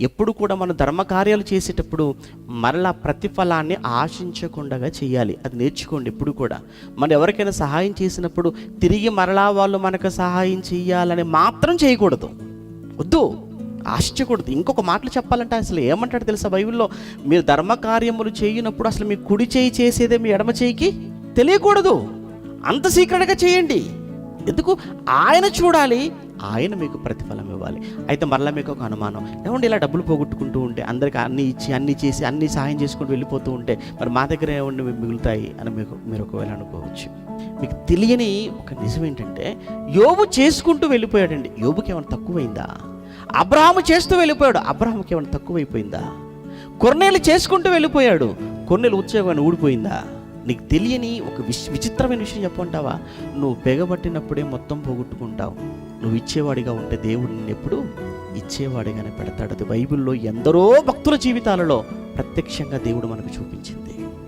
ఎప్పుడు కూడా మనం ధర్మకార్యాలు చేసేటప్పుడు మరలా ప్రతిఫలాన్ని ఆశించకుండా చేయాలి. అది నేర్చుకోండి. ఎప్పుడు కూడా మనం ఎవరికైనా సహాయం చేసినప్పుడు తిరిగి మరలా వాళ్ళు మనకు సహాయం చేయాలని మాత్రం చేయకూడదు. వద్దు, ఆశించకూడదు. ఇంకొక మాటలు చెప్పాలంటే అసలు ఏమంటాడు తెలుసా బైబిల్లో, మీరు ధర్మకార్యములు చేయనప్పుడు అసలు మీ కుడి చేయి చేసేదే మీ ఎడమ చేయికి తెలియకూడదు. అంత సీక్రెట్గా చేయండి. ఎందుకు? ఆయన చూడాలి, ఆయన మీకు ప్రతిఫలం ఇవ్వాలి. అయితే మరలా మీకు ఒక అనుమానం, ఏమంటే ఇలా డబ్బులు పోగొట్టుకుంటూ ఉంటే, అందరికీ అన్నీ ఇచ్చి అన్నీ చేసి అన్నీ సహాయం చేసుకుంటూ వెళ్ళిపోతూ ఉంటే మరి మా దగ్గర ఏమండి మిగులుతాయి అని మీరు ఒకవేళ అనుకోవచ్చు. మీకు తెలియని ఒక నిజం ఏంటంటే, యోబు చేసుకుంటూ వెళ్ళిపోయాడండి. యోబుకి ఏమైనా తక్కువైందా? అబ్రహాము చేస్తూ వెళ్ళిపోయాడు, అబ్రహాముకి ఏమైనా తక్కువైపోయిందా? కొర్నేలు చేసుకుంటూ వెళ్ళిపోయాడు, కొర్నేలు ఉద్యోగాన్ని ఊడిపోయిందా? నీకు తెలియని ఒక విచిత్రమైన విషయం చెప్పంటావా? నువ్వు పెగబట్టినప్పుడే మొత్తం పోగొట్టుకుంటావు. నువ్వు ఇచ్చేవాడిగా ఉంటే దేవుడు నిన్ను ఎప్పుడు ఇచ్చేవాడిగానే పెడతాడు. అది బైబిల్లో ఎందరో భక్తుల జీవితాలలో ప్రత్యక్షంగా దేవుడు మనకు చూపించింది.